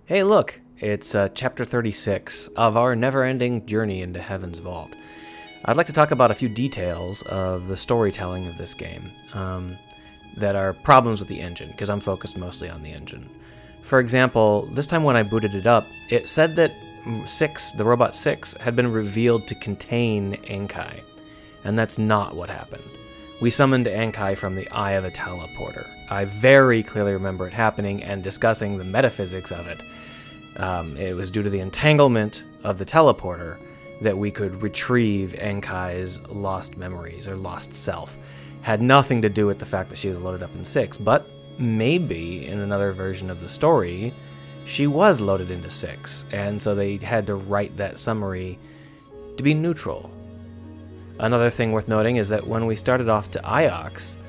Hey, look! It's chapter 36 of our never-ending journey into Heaven's Vault. I'd like to talk about a few details of the storytelling of this game that are problems with the engine, because I'm focused mostly on the engine. For example, this time when I booted it up, it said that the Robot 6 had been revealed to contain Ankai, and that's not what happened. We summoned Ankai from the eye of a teleporter. I very clearly remember it happening and discussing the metaphysics of it. It was due to the entanglement of the teleporter that we could retrieve Ankai's lost memories or lost self. Had nothing to do with the fact that she was loaded up in 6, but maybe in another version of the story, she was loaded into 6, and so they had to write that summary to be neutral. Another thing worth noting is that when we started off to Iox,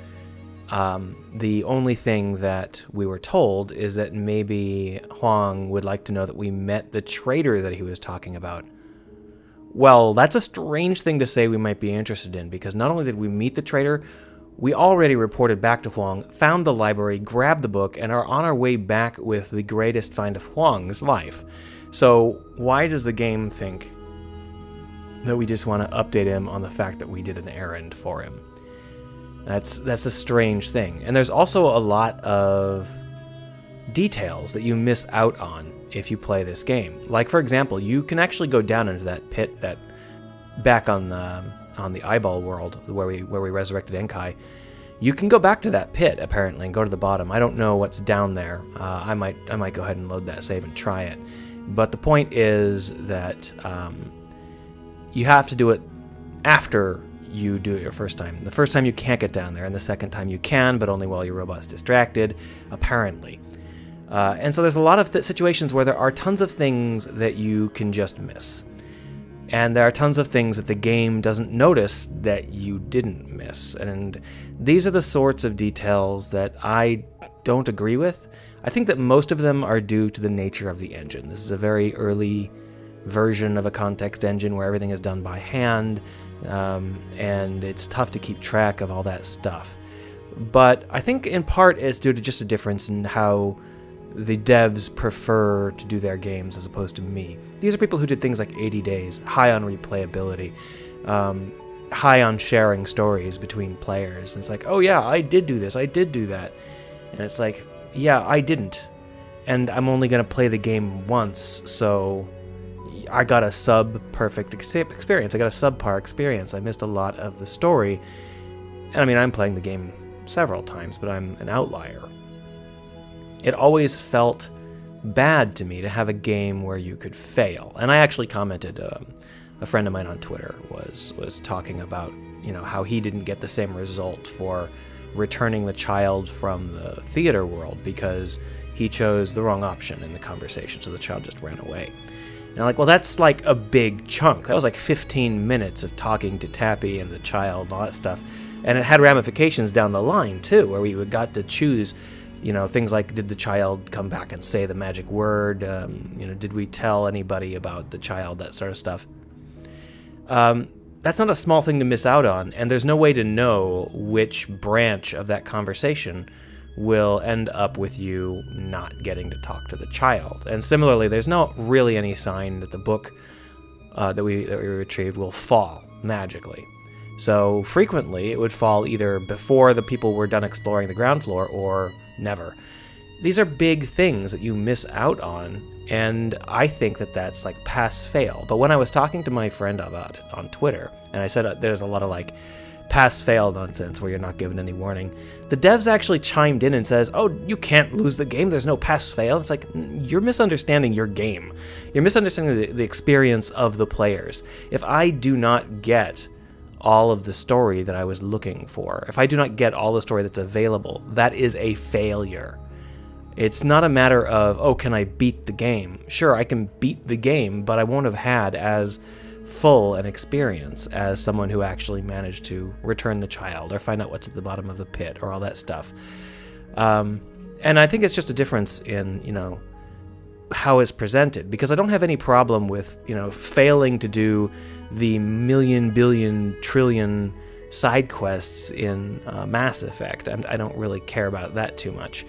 the only thing that we were told is that maybe Huang would like to know that we met the traitor that he was talking about. Well, that's a strange thing to say we might be interested in, because not only did we meet the traitor, we already reported back to Huang, found the library, grabbed the book, and are on our way back with the greatest find of Huang's life. So why does the game think that we just want to update him on the fact that we did an errand for him? That's a strange thing. And there's also a lot of details that you miss out on if you play this game. Like, for example, you can actually go down into that pit that back on the eyeball world where we resurrected Enkai. You can go back to that pit apparently and go to the bottom. I don't know what's down there. I might go ahead and load that save and try it. But the point is that you have to do it after you do it your first time. The first time you can't get down there, and the second time you can, but only while your robot's distracted, apparently. And so there's a lot of situations where there are tons of things that you can just miss. And there are tons of things that the game doesn't notice that you didn't miss. And these are the sorts of details that I don't agree with. I think that most of them are due to the nature of the engine. This is a very early version of a context engine where everything is done by hand, and it's tough to keep track of all that stuff. But I think in part it's due to just a difference in how the devs prefer to do their games as opposed to me. These are people who did things like 80 Days, high on replayability, high on sharing stories between players. And it's like, oh yeah, I did do this, I did do that. And it's like, yeah, I didn't. And I'm only going to play the game once, so I got a sub-perfect experience. I got a subpar experience. I missed a lot of the story. And I mean, I'm playing the game several times, but I'm an outlier. It always felt bad to me to have a game where you could fail. And I actually commented, a friend of mine on Twitter was talking about, how he didn't get the same result for returning the child from the theater world because he chose the wrong option in the conversation, so the child just ran away. And I'm like, well, that's like a big chunk. That was like 15 minutes of talking to Tappy and the child and all that stuff. And it had ramifications down the line, too, where we got to choose, things like, did the child come back and say the magic word? Did we tell anybody about the child? That sort of stuff. That's not a small thing to miss out on, and there's no way to know which branch of that conversation will end up with you not getting to talk to the child. And similarly, there's not really any sign that the book that we retrieved will fall magically. So frequently, it would fall either before the people were done exploring the ground floor or never. These are big things that you miss out on, and I think that that's like pass-fail. But when I was talking to my friend about it on Twitter, and I said there's a lot of like pass-fail nonsense where you're not given any warning, the devs actually chimed in and says, oh, you can't lose the game, there's no pass-fail. It's like, you're misunderstanding your game. You're misunderstanding the experience of the players. If I do not get all of the story that I was looking for, if I do not get all the story that's available, that is a failure. It's not a matter of, oh, can I beat the game? Sure, I can beat the game, but I won't have had as full an experience as someone who actually managed to return the child or find out what's at the bottom of the pit or all that stuff. And I think it's just a difference in, how it's presented, because I don't have any problem with, failing to do the million, billion, trillion side quests in Mass Effect. I don't really care about that too much.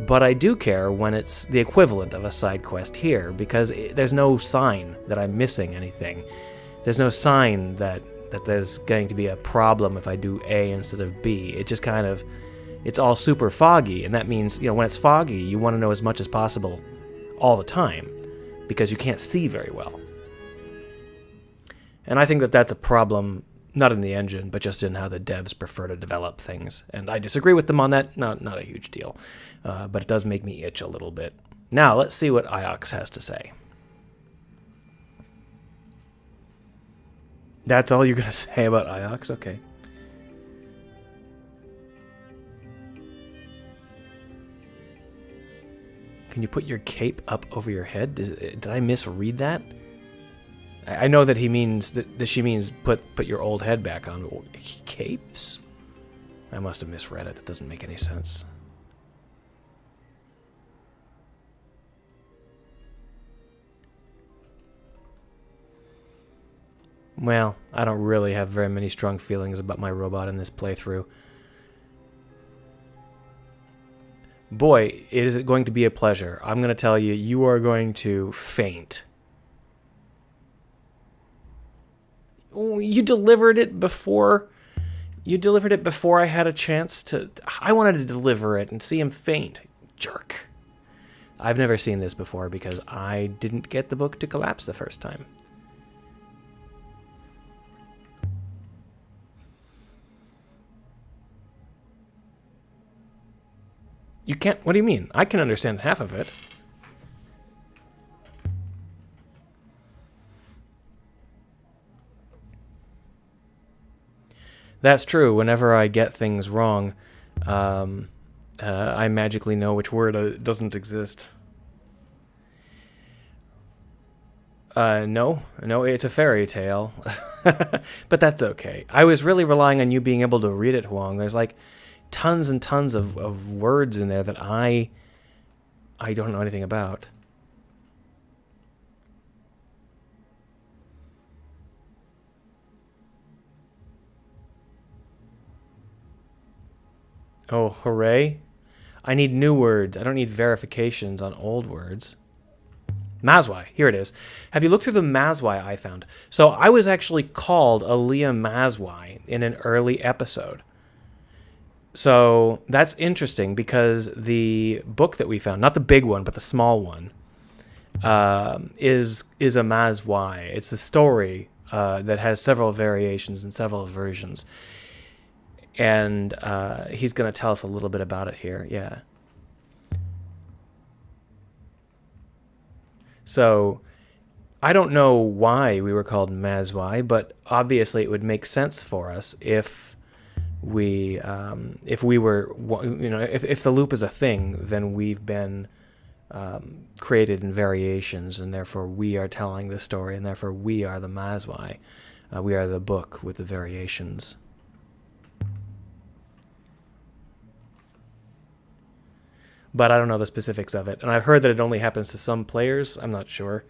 But I do care when it's the equivalent of a side quest here, because there's no sign that I'm missing anything. There's no sign that there's going to be a problem if I do A instead of B. It just kind of, it's all super foggy, and that means, when it's foggy, you want to know as much as possible all the time, because you can't see very well. And I think that that's a problem, not in the engine, but just in how the devs prefer to develop things. And I disagree with them on that, not a huge deal. But it does make me itch a little bit. Now, let's see what Iox has to say. That's all you're going to say about Iox? Okay. Can you put your cape up over your head? Did I misread that? I know that he means that she means put your old head back on. Capes? I must have misread it. That doesn't make any sense. Well, I don't really have very many strong feelings about my robot in this playthrough. Boy, is it going to be a pleasure. I'm going to tell you, you are going to faint. You delivered it before I had a chance to... I wanted to deliver it and see him faint. Jerk. I've never seen this before because I didn't get the book to collapse the first time. You can't... What do you mean? I can understand half of it. That's true. Whenever I get things wrong, I magically know which word doesn't exist. No, it's a fairy tale. But that's okay. I was really relying on you being able to read it, Huang. There's like tons and tons of words in there that I don't know anything about. Oh, hooray. I need new words. I don't need verifications on old words. Mazwai, here it is. Have you looked through the Mazwai I found? So I was actually called Aaliyah Mazwai in an early episode. So that's interesting because the book that we found, not the big one, but the small one, is a Mazwai. It's a story that has several variations and several versions. And he's going to tell us a little bit about it here. Yeah. So I don't know why we were called Mazwai, but obviously it would make sense for us if we were, if the loop is a thing, then we've been created in variations, and therefore we are telling the story, and therefore we are the Mazwai. We are the book with the variations. But I don't know the specifics of it. And I've heard that it only happens to some players. I'm not sure.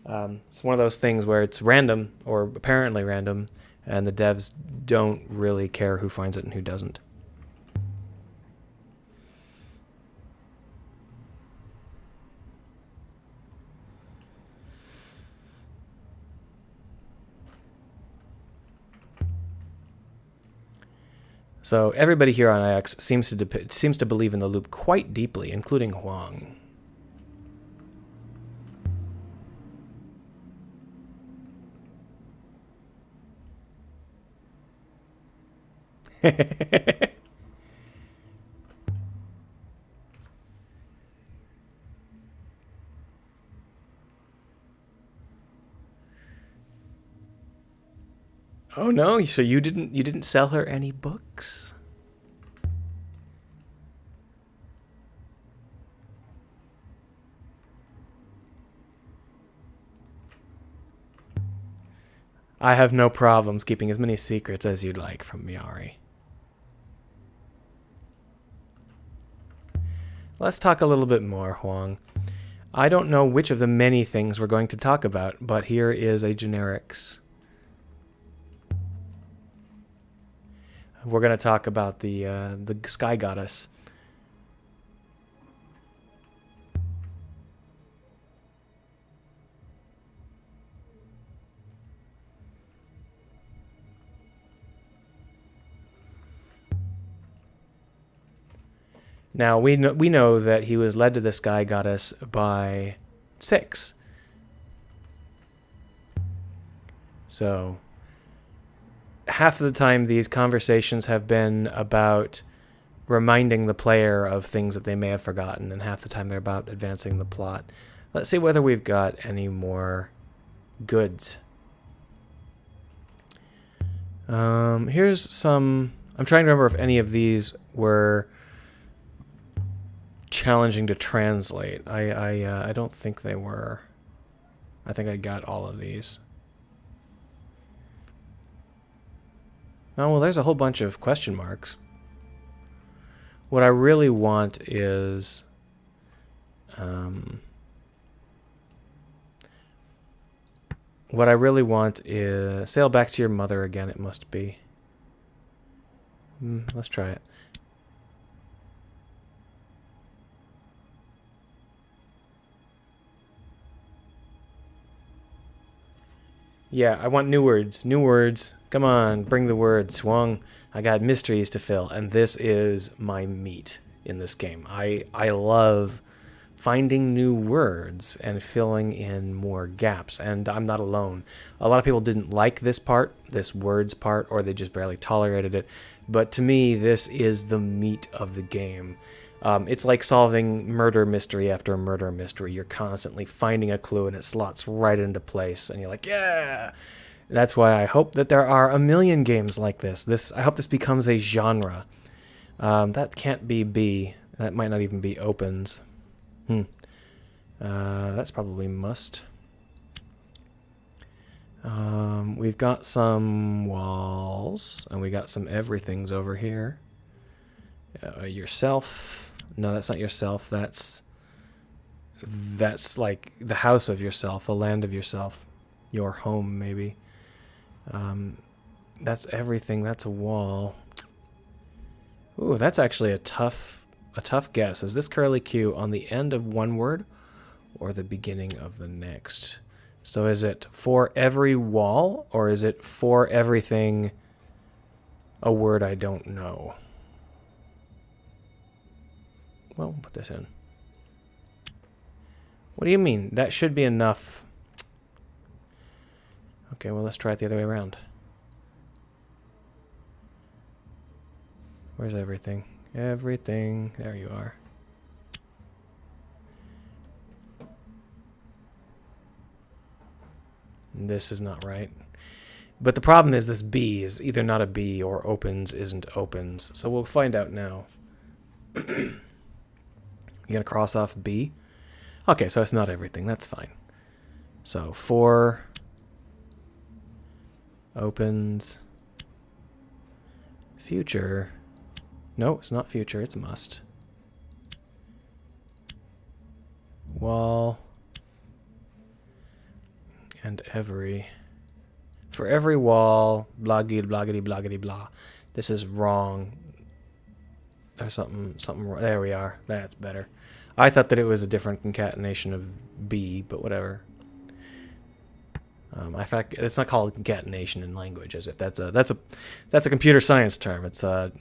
It's one of those things where it's random, or apparently random, and the devs don't really care who finds it and who doesn't. So everybody here on IX seems to believe in the loop quite deeply, including Huang. Oh no, so you didn't sell her any books? I have no problems keeping as many secrets as you'd like from Miari. Let's talk a little bit more, Huang. I don't know which of the many things we're going to talk about, but here is a generics. We're going to talk about the sky goddess. Now, we know that he was led to this guy goddess by 6. So, half of the time these conversations have been about reminding the player of things that they may have forgotten, and half the time they're about advancing the plot. Let's see whether we've got any more goods. Here's some... I'm trying to remember if any of these were challenging to translate. I don't think they were. I think I got all of these. Oh, well, there's a whole bunch of question marks. What I really want is... what I really want is... Sail back to your mother again, it must be. Let's try it. Yeah, I want new words. New words. Come on, bring the words, Swung. I got mysteries to fill, and this is my meat in this game. I love finding new words and filling in more gaps, and I'm not alone. A lot of people didn't like this part, this words part, or they just barely tolerated it, but to me, this is the meat of the game. It's like solving murder mystery after murder mystery. You're constantly finding a clue, and it slots right into place, and you're like, yeah! That's why I hope that there are a million games like this. I hope this becomes a genre. That can't be B. That might not even be opens. That's probably must. We've got some walls, and we got some everythings over here. Yourself. No, that's not yourself. That's like the house of yourself, the land of yourself, your home maybe. That's everything. That's a wall. Ooh, that's actually a tough guess. Is this curly Q on the end of one word or the beginning of the next? So is it for every wall, or is it for everything a word I don't know? Well, we'll put this in. What do you mean? That should be enough. Okay, well, let's try it the other way around. Where's everything? Everything. There you are. This is not right. But the problem is this B is either not a B or opens isn't opens. So we'll find out now. You gonna cross off B? Okay, so it's not everything. That's fine. So for opens future. No, it's not future. It's must. Wall and every. For every wall, bloggity, bloggity, bloggity, blah. This is wrong. There's something wrong. There we are. That's better. I thought that it was a different concatenation of B, but whatever. In fact, it's not called concatenation in language, is it? That's a computer science term. It's a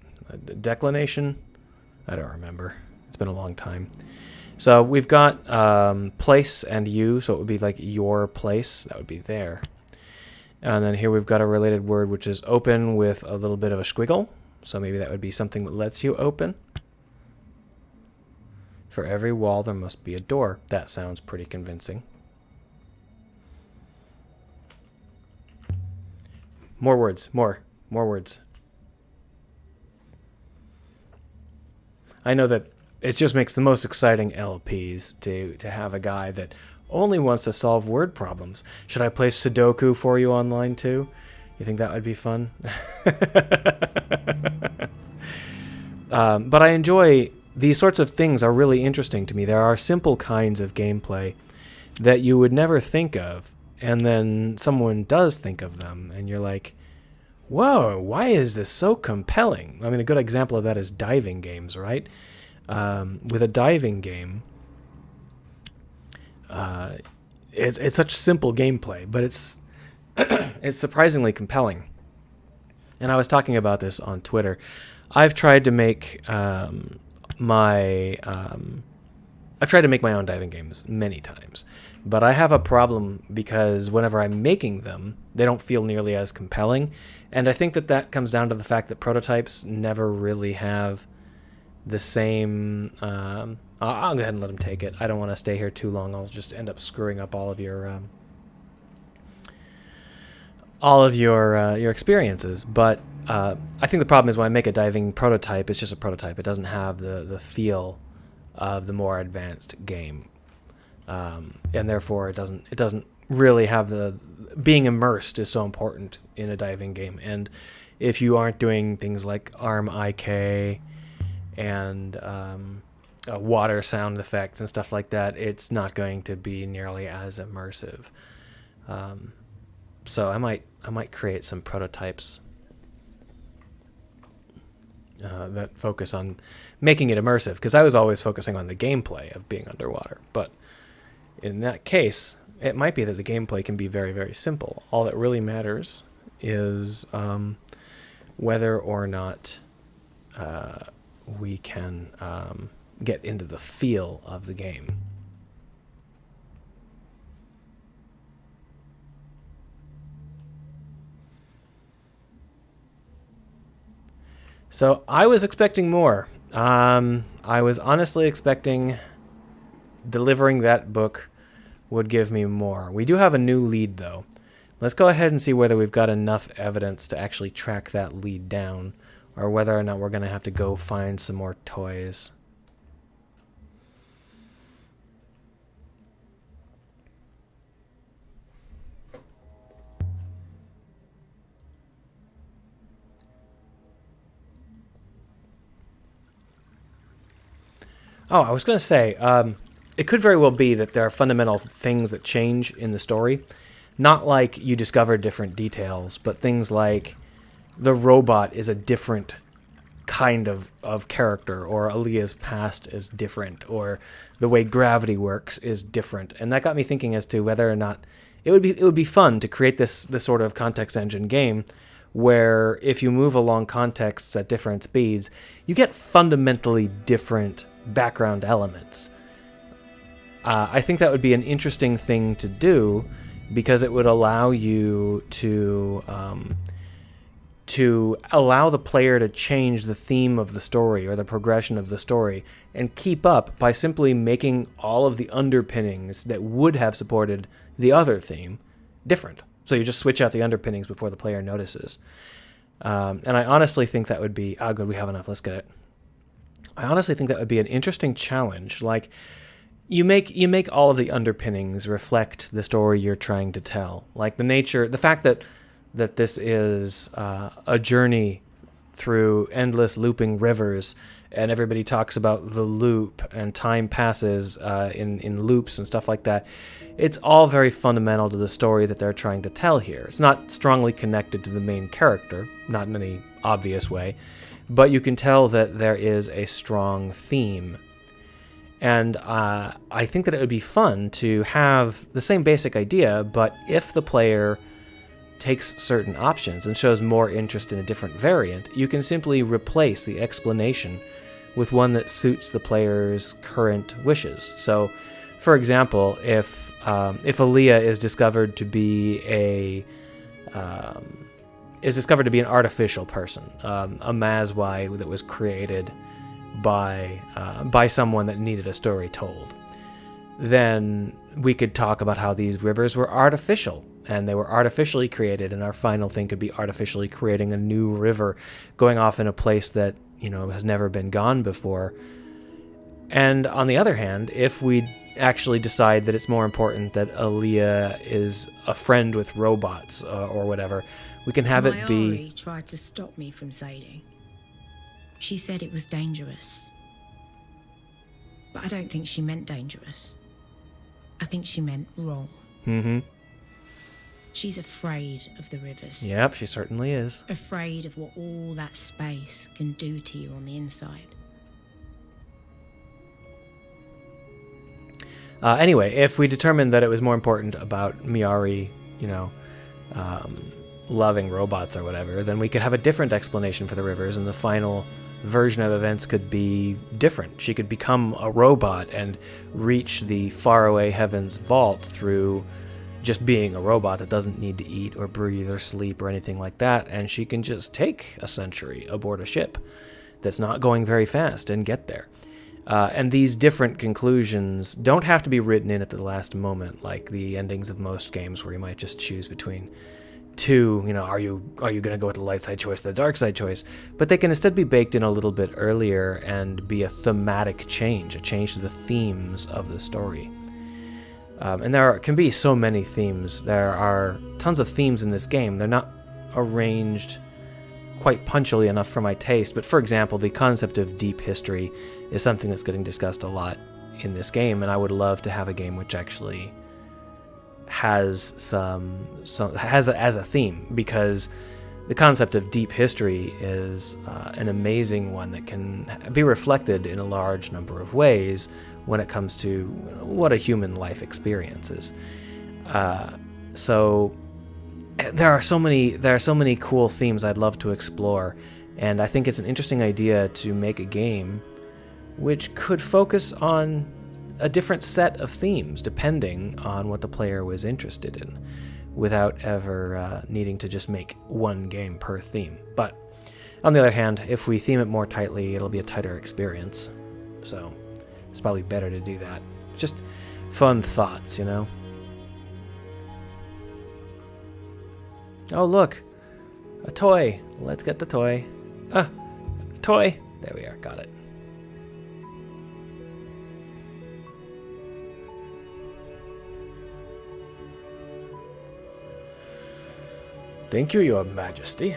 declination. I don't remember. It's been a long time. So we've got place and you, so it would be like your place. That would be there. And then here we've got a related word, which is open with a little bit of a squiggle. So maybe that would be something that lets you open. For every wall, there must be a door. That sounds pretty convincing. More words. More words. I know that it just makes the most exciting LPs to have a guy that only wants to solve word problems. Should I play Sudoku for you online too? You think that would be fun? But I enjoy these sorts of things. Are really interesting to me. There are simple kinds of gameplay that you would never think of, and then someone does think of them, and you're like, whoa, why is this so compelling? I mean, a good example of that is diving games, right? With a diving game, it's such simple gameplay, but it's it's surprisingly compelling. And I was talking about this on Twitter. I've tried to make my I've tried to make my own diving games many times, but I have a problem because whenever I'm making them, they don't feel nearly as compelling, and I think that comes down to the fact that prototypes never really have the same. I'll go ahead and let him take it. I don't want to stay here too long. I'll just end up screwing up all of your experiences. But I think the problem is when I make a diving prototype, it's just a prototype. It doesn't have the feel of the more advanced game, and therefore it doesn't really have the being immersed is so important in a diving game. And if you aren't doing things like arm IK and water sound effects and stuff like that, it's not going to be nearly as immersive. So I might create some prototypes that focus on making it immersive, because I was always focusing on the gameplay of being underwater. But in that case, it might be that the gameplay can be very, very simple. All that really matters is whether or not we can get into the feel of the game. So I was expecting more. I was honestly expecting delivering that book would give me more. We do have a new lead, though. Let's go ahead and see whether we've got enough evidence to actually track that lead down, or whether or not we're going to have to go find some more toys. Oh, I was going to say, it could very well be that there are fundamental things that change in the story. Not like you discover different details, but things like the robot is a different kind of character, or Aaliyah's past is different, or the way gravity works is different. And that got me thinking as to whether or not it would be fun to create this sort of context engine game where if you move along contexts at different speeds, you get fundamentally different background elements. I think that would be an interesting thing to do, because it would allow you to allow the player to change the theme of the story or the progression of the story and keep up by simply making all of the underpinnings that would have supported the other theme different. So you just switch out the underpinnings before the player notices. And I honestly think that would be... Oh, good, we have enough. Let's get it. I honestly think that would be an interesting challenge. Like, you make all of the underpinnings reflect the story you're trying to tell. Like the fact that this is a journey through endless looping rivers, and everybody talks about the loop, and time passes in loops and stuff like that. It's all very fundamental to the story that they're trying to tell here. It's not strongly connected to the main character, not in any obvious way, but you can tell that there is a strong theme. And I think that it would be fun to have the same basic idea, but if the player takes certain options and shows more interest in a different variant, you can simply replace the explanation with one that suits the player's current wishes. So, for example, if Aaliyah is discovered to be an artificial person, a Mazwai that was created by someone that needed a story told, then we could talk about how these rivers were artificial, and they were artificially created, and our final thing could be artificially creating a new river going off in a place that, has never been gone before. And on the other hand, if we actually decide that it's more important that Aaliyah is a friend with robots or whatever, we can have it be... Mayari tried to stop me from sailing. She said it was dangerous. But I don't think she meant dangerous. I think she meant wrong. Mm-hmm. She's afraid of the rivers. Yep, she certainly is. Afraid of what all that space can do to you on the inside. Anyway, if we determined that it was more important about Mayari, loving robots or whatever, then we could have a different explanation for the rivers, and the final version of events could be different. She could become a robot and reach the faraway heavens vault through just being a robot that doesn't need to eat or breathe or sleep or anything like that, and she can just take a century aboard a ship that's not going very fast and get there. And these different conclusions don't have to be written in at the last moment, like the endings of most games where you might just choose between two, are you going to go with the light side choice or the dark side choice? But they can instead be baked in a little bit earlier and be a thematic change, a change to the themes of the story. And there can be so many themes. There are tons of themes in this game. They're not arranged quite punchily enough for my taste, but for example, the concept of deep history is something that's getting discussed a lot in this game, and I would love to have a game which actually has has it as a theme, because the concept of deep history is an amazing one that can be reflected in a large number of ways when it comes to what a human life experiences. So there are so many cool themes I'd love to explore, and I think it's an interesting idea to make a game which could focus on a different set of themes depending on what the player was interested in, without ever needing to just make one game per theme. But on the other hand, if we theme it more tightly, it'll be a tighter experience. So it's probably better to do that. Just fun thoughts, Oh, look, a toy. Let's get the toy. Toy. There we are, got it. Thank you, Your Majesty.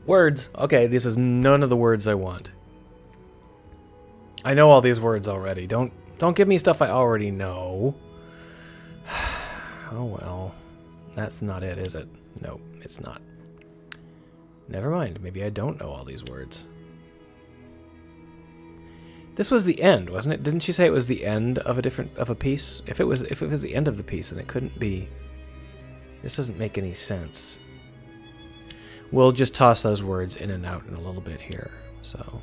Words. Okay, this is none of the words I want. I know all these words already. Don't give me stuff I already know. Oh well. That's not it, is it? No, it's not. Never mind. Maybe I don't know all these words. This was the end, wasn't it? Didn't you say it was the end of a piece? If it was the end of the piece, then it couldn't be. This doesn't make any sense. We'll just toss those words in and out in a little bit here. So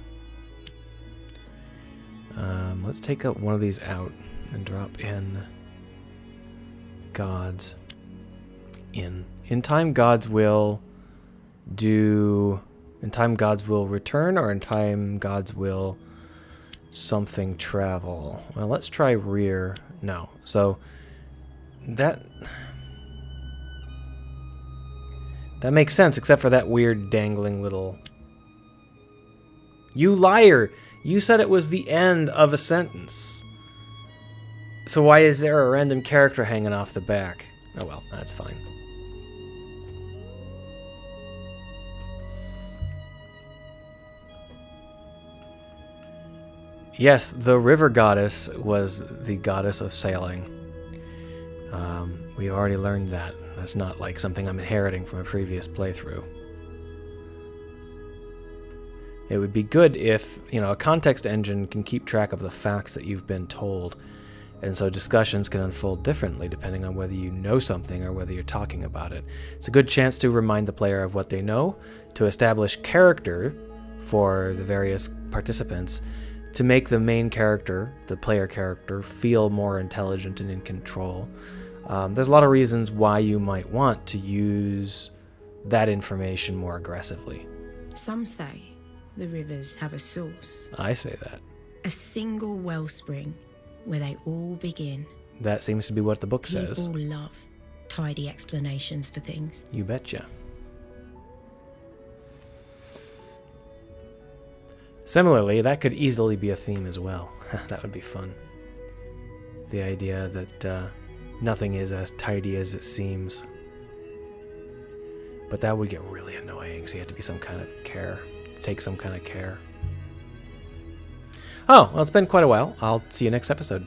let's take one of these out and drop in gods. In time, gods will do. In time, gods will return, or in time, gods will something travel. Well, let's try rear. No. So that makes sense, except for that weird dangling little. You liar! You said it was the end of a sentence. So why is there a random character hanging off the back? Oh well, that's fine. Yes, the river goddess was the goddess of sailing. We already learned that. That's not like something I'm inheriting from a previous playthrough. It would be good if, a context engine can keep track of the facts that you've been told, and so discussions can unfold differently depending on whether you know something or whether you're talking about it. It's a good chance to remind the player of what they know, to establish character for the various participants, to make the main character, the player character, feel more intelligent and in control. There's a lot of reasons why you might want to use that information more aggressively. Some say the rivers have a source. I say that. A single wellspring where they all begin. That seems to be what the book says. People love tidy explanations for things. You betcha. Similarly, that could easily be a theme as well. That would be fun. The idea that nothing is as tidy as it seems. But that would get really annoying, so you have to be some kind of care. Take some kind of care. Oh, well, it's been quite a while. I'll see you next episode.